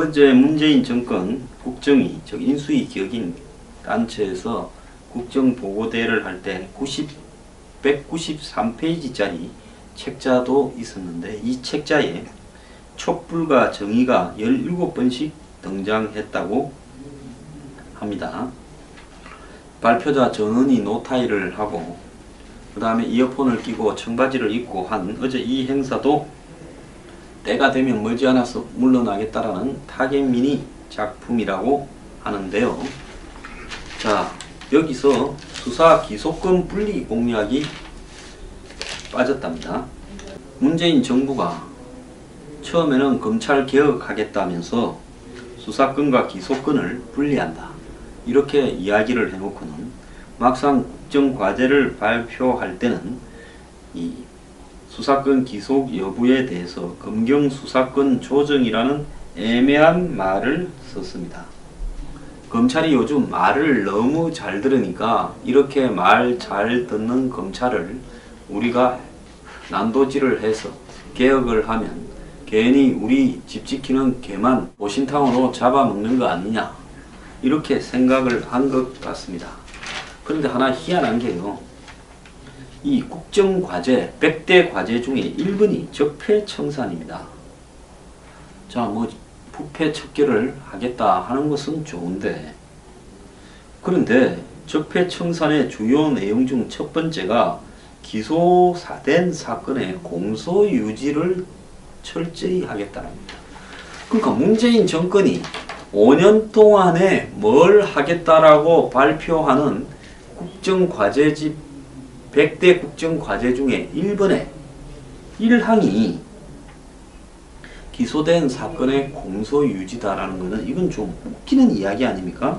어제 문재인 정권 국정위, 즉 인수위 기획인 단체에서 국정보고대회를 할 때 193페이지짜리 책자도 있었는데, 이 책자에 촛불과 정의가 17번씩 등장했다고 합니다. 발표자 전원이 노타이를 하고 그 다음에 이어폰을 끼고 청바지를 입고 한 어제 이 행사도 때가 되면 머지않아서 물러나겠다라는 타겟미니 작품이라고 하는데요. 자, 여기서 수사 기소권 분리 공약이 빠졌답니다. 문재인 정부가 처음에는 검찰 개혁하겠다면서 수사권과 기소권을 분리한다, 이렇게 이야기를 해놓고는 막상 국정과제를 발표할 때는 이 수사권 기소 여부에 대해서 검경 수사권 조정이라는 애매한 말을 썼습니다. 검찰이 요즘 말을 너무 잘 들으니까 이렇게 말 잘 듣는 검찰을 우리가 난도질을 해서 개혁을 하면 괜히 우리 집 지키는 개만 보신탕으로 잡아먹는 거 아니냐, 이렇게 생각을 한 것 같습니다. 그런데 하나 희한한 게요, 이 국정과제 100대 과제 중에 1번이 적폐청산입니다. 자, 뭐 부패 척결을 하겠다 하는 것은 좋은데, 그런데 적폐청산의 주요 내용 중 첫 번째가 기소된 사건의 공소유지를 철저히 하겠다랍니다. 그러니까 문재인 정권이 5년 동안에 뭘 하겠다라고 발표하는 국정과제집 100대 국정과제 중에 1번에 1항이 기소된 사건의 공소유지다라는 것은 이건 좀 웃기는 이야기 아닙니까?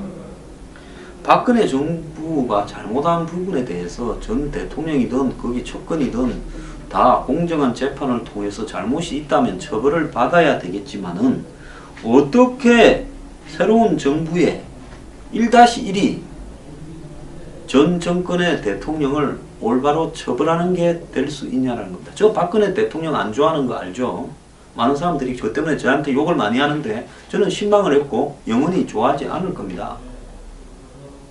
박근혜 정부가 잘못한 부분에 대해서 전 대통령이든 거기 촉근이든 다 공정한 재판을 통해서 잘못이 있다면 처벌을 받아야 되겠지만은, 어떻게 새로운 정부의 1-1이 전 정권의 대통령을 올바로 처벌하는 게 될 수 있냐는 겁니다. 저 박근혜 대통령 안 좋아하는 거 알죠? 많은 사람들이 저 때문에 저한테 욕을 많이 하는데 저는 실망을 했고 영원히 좋아하지 않을 겁니다.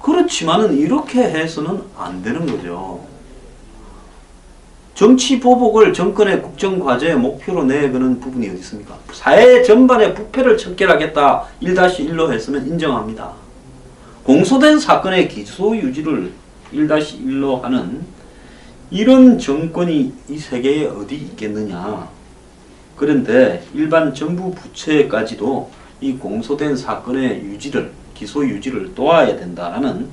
그렇지만은 이렇게 해서는 안 되는 거죠. 정치 보복을 정권의 국정과제의 목표로 내거는 부분이 어디 있습니까? 사회 전반의 부패를 척결하겠다 1-1로 했으면 인정합니다. 공소된 사건의 기소유지를 1-1로 하는 이런 정권이 이 세계에 어디 있겠느냐. 그런데 일반 정부 부처까지도 이 공소된 사건의 유지를, 기소유지를 도와야 된다라는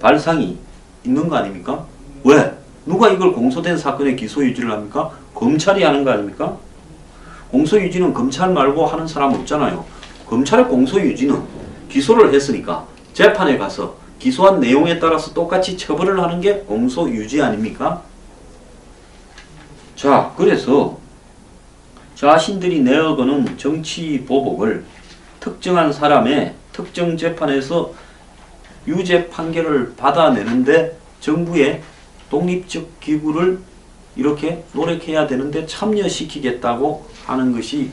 발상이 있는 거 아닙니까? 왜? 누가 이걸 공소된 사건의 기소유지를 합니까? 검찰이 하는 거 아닙니까? 공소유지는 검찰 말고 하는 사람 없잖아요. 검찰의 공소유지는 기소를 했으니까 재판에 가서 기소한 내용에 따라서 똑같이 처벌을 하는 게 공소유지 아닙니까? 자, 그래서 자신들이 내어거는 정치 보복을 특정한 사람의 특정 재판에서 유죄 판결을 받아내는데 정부의 독립적 기구를 이렇게 노력해야 되는데 참여시키겠다고 하는 것이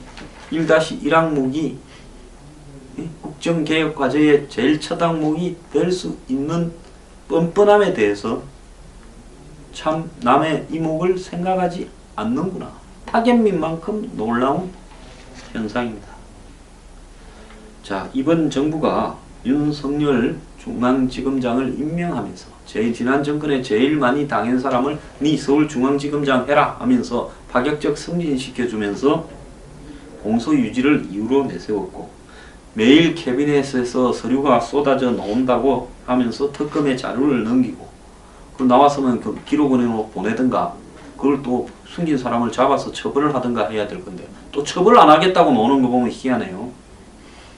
1-1항목이 국정개혁과제의 제일 첫 항목이 될 수 있는 뻔뻔함에 대해서 참 남의 이목을 생각하지 않는구나. 타겟민만큼 놀라운 현상입니다. 자, 이번 정부가 윤석열 중앙지검장을 임명하면서 지난 정권에 제일 많이 당한 사람을 네 서울중앙지검장 해라 하면서 파격적 승진시켜주면서 공소유지를 이유로 내세웠고, 매일 캐비넷에서 서류가 쏟아져 나온다고 하면서 특검에 자료를 넘기고, 그 나왔으면 그 기록원으로 보내든가 그걸 또 숨긴 사람을 잡아서 처벌을 하든가 해야 될 건데, 또 처벌 안 하겠다고 노는 거 보면 희한해요.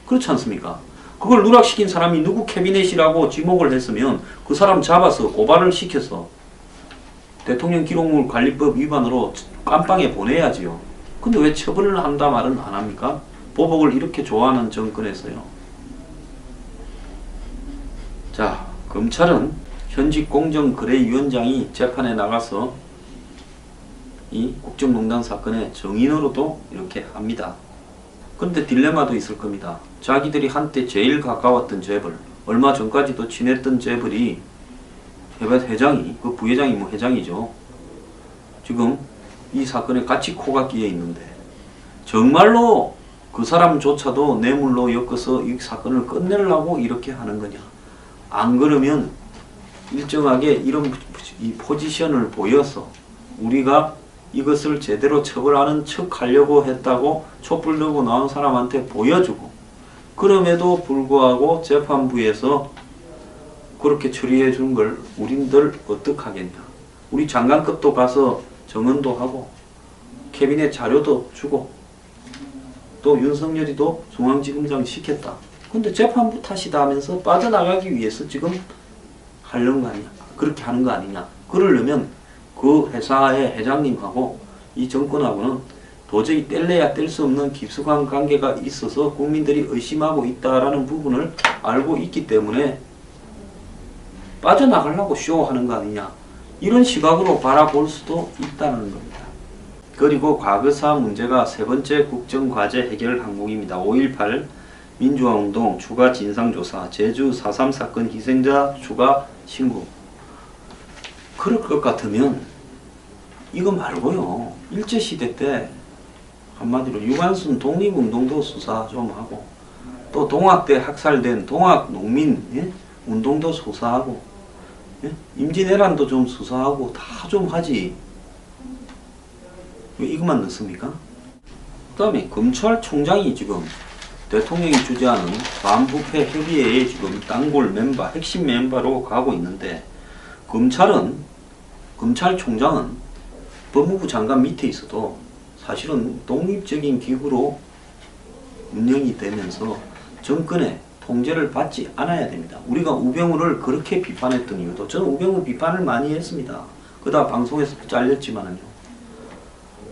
그렇지 않습니까? 그걸 누락시킨 사람이 누구 캐비넷이라고 지목을 했으면 그 사람 잡아서 고발을 시켜서 대통령 기록물 관리법 위반으로 깜빵에 보내야지요. 근데 왜 처벌을 한다 말은 안 합니까? 보복을 이렇게 좋아하는 정권에서요. 자, 검찰은 현직 공정거래위원장이 재판에 나가서 이 국정농단 사건의 정인으로도 이렇게 합니다. 그런데 딜레마도 있을 겁니다. 자기들이 한때 제일 가까웠던 재벌, 얼마 전까지도 친했던 재벌이 회장이, 그 부회장이 뭐 회장이죠. 지금 이 사건에 같이 코가 끼어 있는데 정말로 그 사람조차도 뇌물로 엮어서 이 사건을 끝내려고 이렇게 하는 거냐. 안 그러면 일정하게 이런 이 포지션을 보여서 우리가 이것을 제대로 처벌하는 척 하려고 했다고 촛불 들고 나온 사람한테 보여주고, 그럼에도 불구하고 재판부에서 그렇게 처리해 준 걸 우린들 어떡하겠냐. 우리 장관급도 가서 정언도 하고 캐비넷 자료도 주고 또 윤석열이도 중앙지검장 시켰다. 근데 재판부 탓이다 하면서 빠져나가기 위해서 지금 하려는 거 아니냐. 그렇게 하는 거 아니냐. 그러려면 그 회사의 회장님하고 이 정권하고는 도저히 뗄래야 뗄 수 없는 깊숙한 관계가 있어서 국민들이 의심하고 있다라는 부분을 알고 있기 때문에 빠져나가려고 쇼하는 거 아니냐. 이런 시각으로 바라볼 수도 있다는 겁니다. 그리고 과거사 문제가 세 번째 국정과제 해결 항목입니다. 5.18 민주화운동 추가 진상조사, 제주 4.3 사건 희생자 추가 신고. 그럴 것 같으면 이거 말고요. 일제시대 때 한마디로 유관순 독립운동도 수사 좀 하고, 또 동학 때 학살된 동학 농민 운동도 수사하고, 임진왜란도 좀 수사하고 다 좀 하지. 왜 이것만 넣습니까? 그 다음에 검찰총장이 지금 대통령이 주재하는 반부패 협의회의 지금 단골 멤버, 핵심 멤버로 가고 있는데, 검찰총장은 법무부 장관 밑에 있어도 사실은 독립적인 기구로 운영이 되면서 정권의 통제를 받지 않아야 됩니다. 우리가 우병우를 그렇게 비판했던 이유도, 저는 우병우 비판을 많이 했습니다. 그러다 방송에서 잘렸지만은요.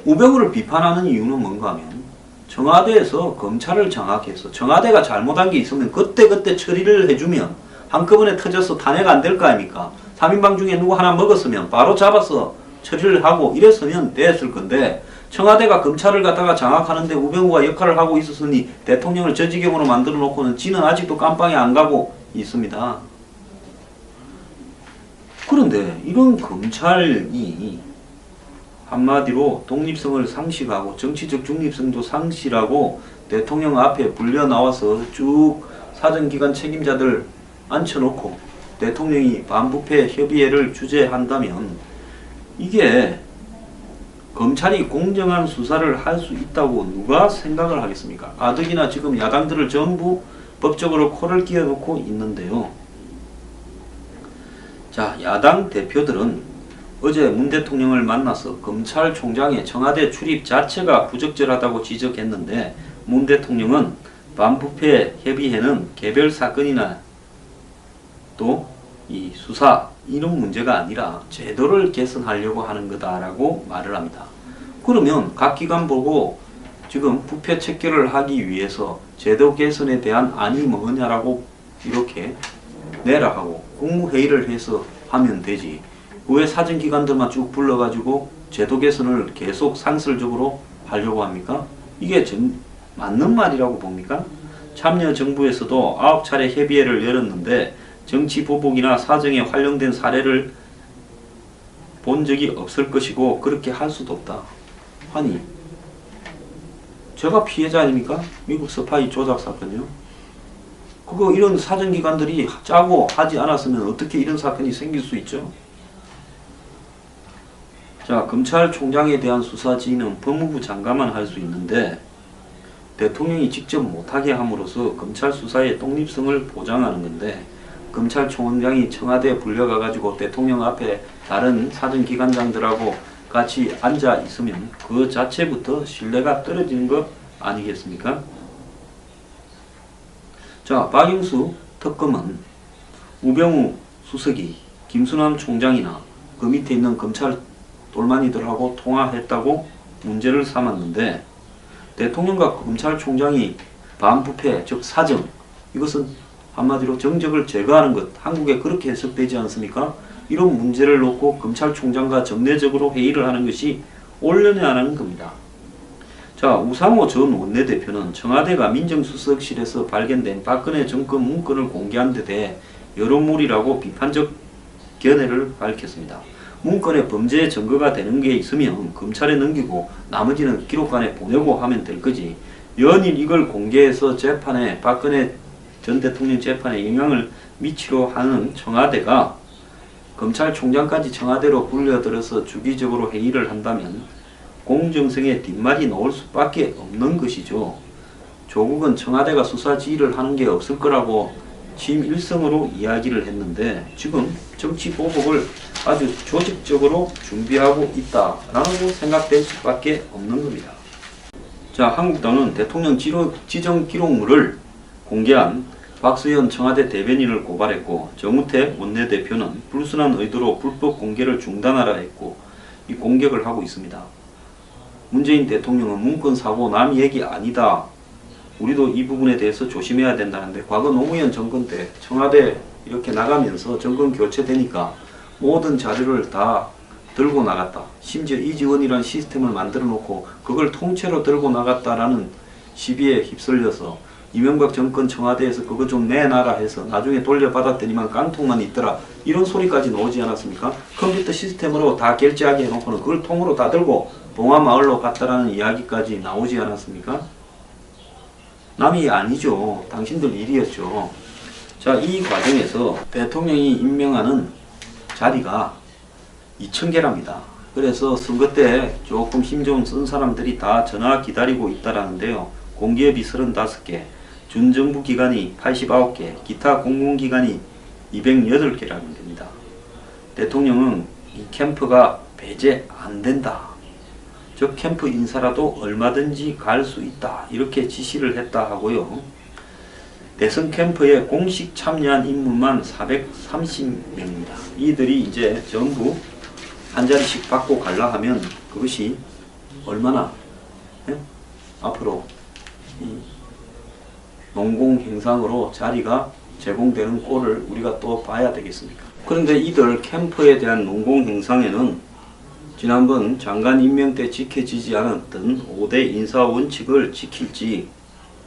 우병우를 비판하는 이유는 뭔가 하면 청와대에서 검찰을 장악해서 청와대가 잘못한 게 있으면 그때그때 처리를 해주면 한꺼번에 터져서 탄핵 안 될 거 아닙니까? 3인방 중에 누구 하나 먹었으면 바로 잡아서 처리를 하고 이랬으면 됐을 건데, 청와대가 검찰을 갖다가 장악하는데 우병우가 역할을 하고 있었으니 대통령을 저 지경으로 만들어 놓고는 지는 아직도 깜빵에 안 가고 있습니다. 그런데 이런 검찰이 한마디로 독립성을 상실하고 정치적 중립성도 상실하고 대통령 앞에 불려 나와서 쭉 사정기관 책임자들 앉혀놓고 대통령이 반부패 협의회를 주재한다면 이게 검찰이 공정한 수사를 할 수 있다고 누가 생각을 하겠습니까? 가뜩이나 지금 야당들을 전부 법적으로 코를 끼워놓고 있는데요. 자, 야당 대표들은 어제 문 대통령을 만나서 검찰총장의 청와대 출입 자체가 부적절하다고 지적했는데, 문 대통령은 반부패 협의회는 개별 사건이나 또 이 수사 이런 문제가 아니라 제도를 개선하려고 하는 거다라고 말을 합니다. 그러면 각 기관 보고 지금 부패 척결을 하기 위해서 제도 개선에 대한 안이 뭐냐라고 이렇게 내라 하고 국무회의를 해서 하면 되지. 왜 사정기관들만 쭉 불러가지고 제도 개선을 계속 상설적으로 하려고 합니까? 이게 맞는 말이라고 봅니까? 참여정부에서도 9차례 협의회를 열었는데 정치 보복이나 사정에 활용된 사례를 본 적이 없을 것이고 그렇게 할 수도 없다. 아니, 제가 피해자 아닙니까? 미국 스파이 조작 사건요. 그거 이런 사정기관들이 짜고 하지 않았으면 어떻게 이런 사건이 생길 수 있죠? 자, 검찰총장에 대한 수사 지휘는 법무부 장관만 할 수 있는데 대통령이 직접 못하게 함으로써 검찰 수사의 독립성을 보장하는 건데, 검찰총장이 청와대에 불려가가지고 대통령 앞에 다른 사정기관장들하고 같이 앉아 있으면 그 자체부터 신뢰가 떨어지는 것 아니겠습니까? 자, 박영수 특검은 우병우 수석이 김수남 총장이나 그 밑에 있는 검찰 돌만이들하고 통화했다고 문제를 삼았는데, 대통령과 검찰총장이 반부패, 즉 사정, 이것은 한마디로 정적을 제거하는 것, 한국에 그렇게 해석되지 않습니까? 이런 문제를 놓고 검찰총장과 정례적으로 회의를 하는 것이 옳느냐는 겁니다. 자, 우상호 전 원내대표는 청와대가 민정수석실에서 발견된 박근혜 정권 문건을 공개한 데 대해 여론몰이라고 비판적 견해를 밝혔습니다. 문건에 범죄 증거가 되는 게 있으면 검찰에 넘기고 나머지는 기록관에 보내고 하면 될 거지. 연일 이걸 공개해서 재판에, 박근혜 전 대통령 재판에 영향을 미치려 하는 청와대가 검찰총장까지 청와대로 불려들어서 주기적으로 회의를 한다면 공정성에 뒷말이 나올 수밖에 없는 것이죠. 조국은 청와대가 수사 지휘를 하는 게 없을 거라고 취임 일성으로 이야기를 했는데 지금 정치 보복을 아주 조직적으로 준비하고 있다라고 생각될 수밖에 없는 겁니다. 자, 한국당은 대통령 지정 기록물을 공개한 박수현 청와대 대변인을 고발했고, 정우택 원내대표는 불순한 의도로 불법 공개를 중단하라 했고, 이 공격을 하고 있습니다. 문재인 대통령은 문건 사고 남 얘기 아니다. 우리도 이 부분에 대해서 조심해야 된다는데, 과거 노무현 정권 때 청와대 이렇게 나가면서 정권 교체되니까 모든 자료를 다 들고 나갔다. 심지어 이지원이라는 시스템을 만들어 놓고 그걸 통째로 들고 나갔다라는 시비에 휩쓸려서 이명박 정권 청와대에서 그거 좀 내놔라 해서 나중에 돌려받았더니만 깡통만 있더라. 이런 소리까지 나오지 않았습니까? 컴퓨터 시스템으로 다 결제하게 해놓고는 그걸 통으로 다 들고 봉화마을로 갔다라는 이야기까지 나오지 않았습니까? 남이 아니죠. 당신들 일이었죠. 자, 이 과정에서 대통령이 임명하는 자리가 2,000개랍니다. 그래서 선거 때 조금 힘 좀 쓴 사람들이 다 전화 기다리고 있다라는데요. 공기업이 35개, 준정부 기관이 89개, 기타 공공기관이 208개라는 겁니다. 대통령은 이 캠프가 배제 안 된다. 저 캠프 인사라도 얼마든지 갈 수 있다. 이렇게 지시를 했다 하고요. 대선 캠프에 공식 참여한 인물만 430명입니다. 이들이 이제 전부 한 자리씩 받고 갈라 하면 그것이 얼마나 앞으로 이 농공행상으로 자리가 제공되는 꼴을 우리가 또 봐야 되겠습니까? 그런데 이들 캠프에 대한 농공행상에는 지난번 장관 임명 때 지켜지지 않았던 5대 인사 원칙을 지킬지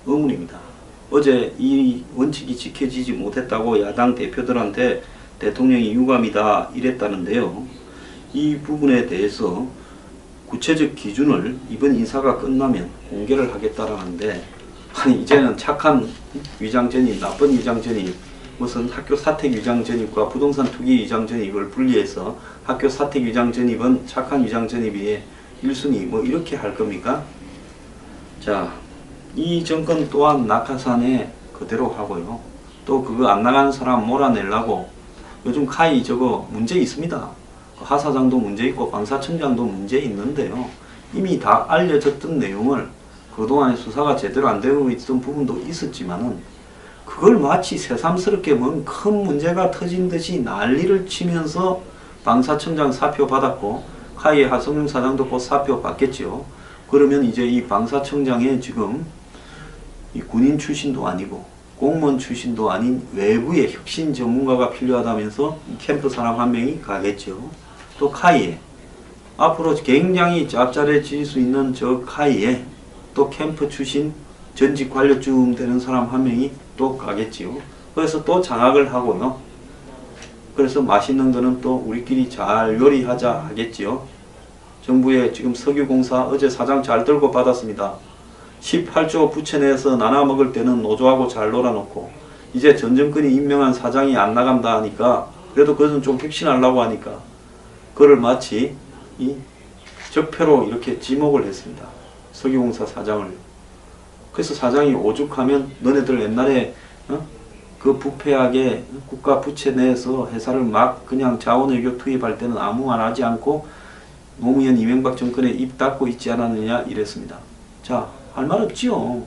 의문입니다. 어제 이 원칙이 지켜지지 못했다고 야당 대표들한테 대통령이 유감이다 이랬다는데요. 이 부분에 대해서 구체적 기준을 이번 인사가 끝나면 공개를 하겠다라는데, 아니 이제는 착한 위장전입, 나쁜 위장전입, 무슨 학교 사택 위장전입과 부동산 투기 위장전입을 분리해서 학교 사택 위장전입은 착한 위장전입이 1순위 뭐 이렇게 할 겁니까? 자, 이 정권 또한 낙하산에 그대로 하고요. 또 그거 안 나가는 사람 몰아내려고 요즘 카이 저거 문제 있습니다. 하사장도 문제 있고 방사청장도 문제 있는데요. 이미 다 알려졌던 내용을 그동안에 수사가 제대로 안 되고 있던 부분도 있었지만은 그걸 마치 새삼스럽게 뭔 큰 문제가 터진 듯이 난리를 치면서 방사청장 사표 받았고 카이 하성룡 사장도 곧 사표 받겠죠. 그러면 이제 이 방사청장에 지금 이 군인 출신도 아니고 공무원 출신도 아닌 외부의 혁신 전문가가 필요하다면서 캠프 사람 한 명이 가겠죠. 또 카이에 앞으로 굉장히 짭짤해질 수 있는 저 카이에 또 캠프 출신 전직 관료쯤 되는 사람 한 명이 또 가겠지요. 그래서 또 장악을 하고요. 그래서 맛있는 거는 또 우리끼리 잘 요리하자 하겠지요. 정부의 지금 석유공사 어제 사장 잘 들고 받았습니다. 18조 부채 내서 나눠 먹을 때는 노조하고 잘 놀아놓고 이제 전 정권이 임명한 사장이 안 나간다 하니까 그래도 그것은 좀 혁신하려고 하니까 그를 마치 이 적폐로 이렇게 지목을 했습니다. 석유공사 사장을. 그래서 사장이 오죽하면 너네들 옛날에 그 부패하게 국가 부채 내에서 회사를 막 그냥 자원외교 투입할 때는 아무 말 하지 않고 노무현 이명박 정권에 입 닫고 있지 않았느냐 이랬습니다. 자, 할 말 없지요.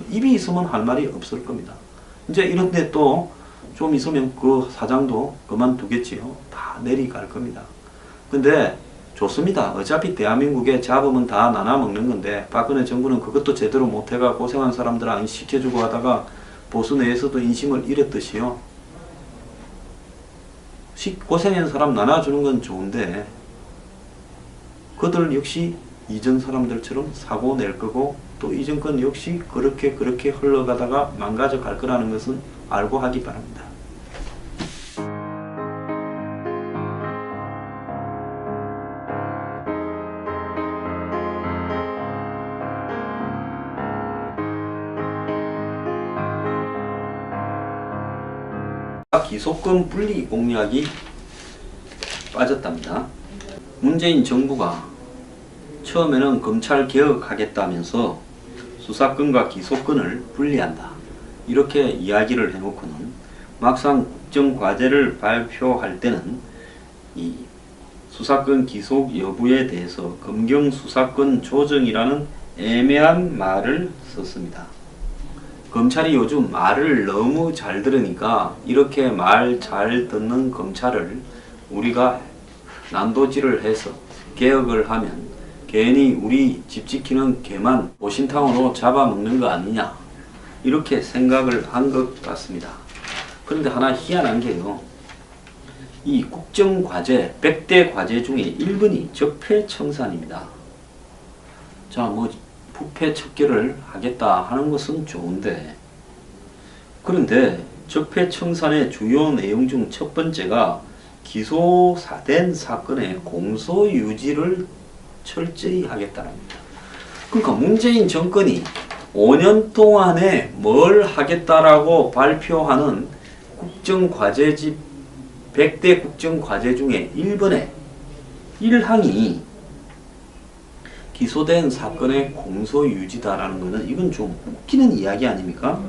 입이 있으면 할 말이 없을 겁니다. 이제 이런데 또 좀 있으면 그 사장도 그만두겠지요. 다 내리갈 겁니다. 근데 좋습니다. 어차피 대한민국에 잡으면 다 나눠 먹는 건데 박근혜 정부는 그것도 제대로 못해가 고생한 사람들 안 시켜주고 하다가 보수 내에서도 인심을 잃었듯이요. 고생한 사람 나눠주는 건 좋은데 그들 역시 이전 사람들처럼 사고 낼 거고 또 이 정권 역시 그렇게 흘러가다가 망가져 갈 거라는 것은 알고 하기 바랍니다. 기소권 분리 공약이 빠졌답니다. 문재인 정부가 처음에는 검찰 개혁하겠다면서 수사권과 기소권을 분리한다 이렇게 이야기를 해놓고는 막상 국정과제를 발표할 때는 이 수사권 기소 여부에 대해서 검경 수사권 조정이라는 애매한 말을 썼습니다. 검찰이 요즘 말을 너무 잘 들으니까 이렇게 말 잘 듣는 검찰을 우리가 난도질을 해서 개혁을 하면 괜히 우리 집 지키는 개만 보신탕으로 잡아먹는 거 아니냐 이렇게 생각을 한 것 같습니다. 그런데 하나 희한한 게요. 이 국정과제 100대 과제 중에 1번이 적폐청산입니다. 자, 뭐 부패 척결을 하겠다 하는 것은 좋은데 그런데 적폐청산의 주요 내용 중 첫 번째가 기소된 사건의 공소유지를 철저히 하겠다랍니다. 그러니까 문재인 정권이 5년 동안에 뭘 하겠다라고 발표하는 국정과제집 100대 국정과제 중에 1번에 1항이 기소된 사건의 공소유지다라는 것은 이건 좀 웃기는 이야기 아닙니까?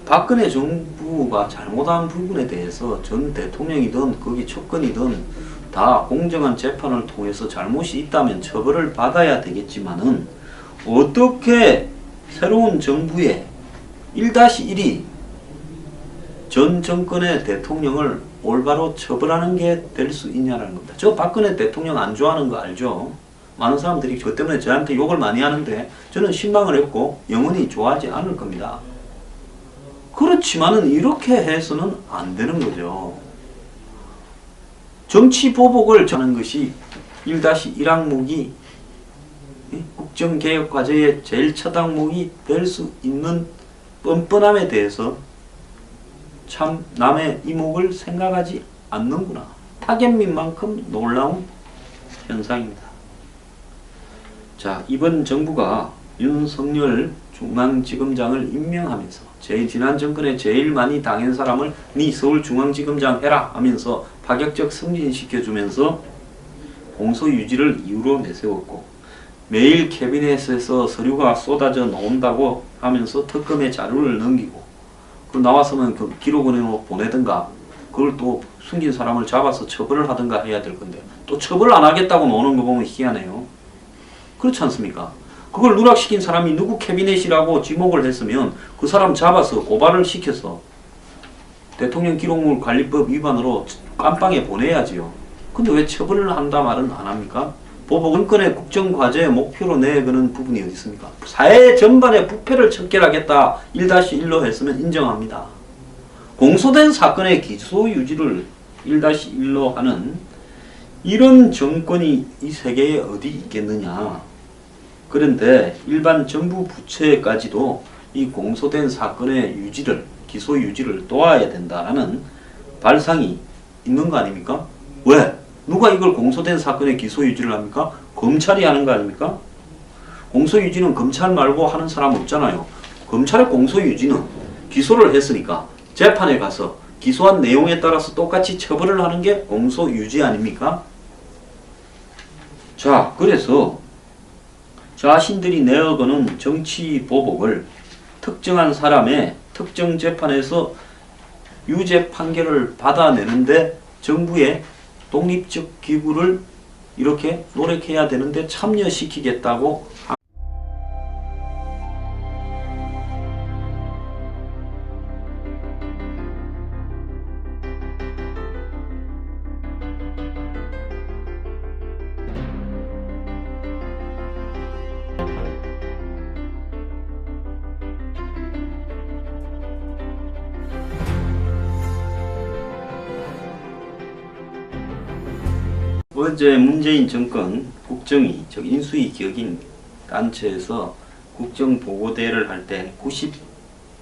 박근혜 정부가 잘못한 부분에 대해서 전 대통령이든 거기 촉근이든 다 공정한 재판을 통해서 잘못이 있다면 처벌을 받아야 되겠지만은 어떻게 새로운 정부의 1-1이 전 정권의 대통령을 올바로 처벌하는 게 될 수 있냐는 겁니다. 저 박근혜 대통령 안 좋아하는 거 알죠? 많은 사람들이 저 때문에 저한테 욕을 많이 하는데 저는 실망을 했고 영원히 좋아하지 않을 겁니다. 그렇지만은 이렇게 해서는 안 되는 거죠. 정치 보복을 하는 것이 1-1항목이 국정개혁과제의 제일 첫 항목이 될 수 있는 뻔뻔함에 대해서 참 남의 이목을 생각하지 않는구나. 타겟민만큼 놀라운 현상입니다. 자, 이번 정부가 윤석열 중앙지검장을 임명하면서 지난 정권에 제일 많이 당한 사람을 네 서울중앙지검장 해라 하면서 파격적 승진시켜주면서 공소유지를 이유로 내세웠고 매일 캐비넷에서 서류가 쏟아져 나온다고 하면서 특검에 자료를 넘기고 그 나왔으면 그 기록원으로 보내든가 그걸 또 숨긴 사람을 잡아서 처벌을 하든가 해야 될 건데 또 처벌 안 하겠다고 나오는 거 보면 희한해요. 그렇지 않습니까? 그걸 누락시킨 사람이 누구 캐비넷이라고 지목을 했으면 그 사람 잡아서 고발을 시켜서 대통령 기록물 관리법 위반으로 깜빵에 보내야지요. 근데 왜 처벌을 한다 말은 안 합니까? 보복은권의 국정과제의 목표로 내거는 부분이 어디 있습니까? 사회 전반의 부패를 척결하겠다 1-1로 했으면 인정합니다. 공소된 사건의 기소유지를 1-1로 하는 이런 정권이 이 세계에 어디 있겠느냐. 그런데 일반 정부 부처까지도 이 공소된 사건의 유지를 기소유지를 도와야 된다라는 발상이 있는 거 아닙니까? 왜? 누가 이걸 공소된 사건의 기소유지를 합니까? 검찰이 하는 거 아닙니까? 공소유지는 검찰 말고 하는 사람 없잖아요. 검찰의 공소유지는 기소를 했으니까 재판에 가서 기소한 내용에 따라서 똑같이 처벌을 하는 게 공소유지 아닙니까? 자, 그래서 자신들이 내어거는 정치 보복을 특정한 사람의 특정 재판에서 유죄 판결을 받아내는데 정부의 독립적 기구를 이렇게 노력해야 되는데 참여시키겠다고 어제 문재인 정권 국정이, 즉 인수위 격인 단체에서 국정보고대를 할 때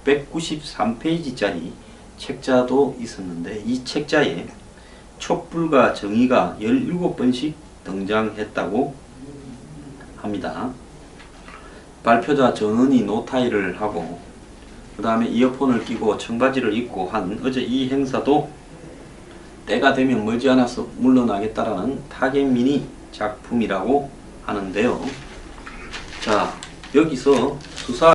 193페이지짜리 책자도 있었는데 이 책자에 촛불과 정의가 17번씩 등장했다고 합니다. 발표자 전원이 노타이를 하고 그 다음에 이어폰을 끼고 청바지를 입고 한 어제 이 행사도 때가 되면 머지않아서 물러나겠다라는 타겟민이 작품이라고 하는데요. 자, 여기서 수사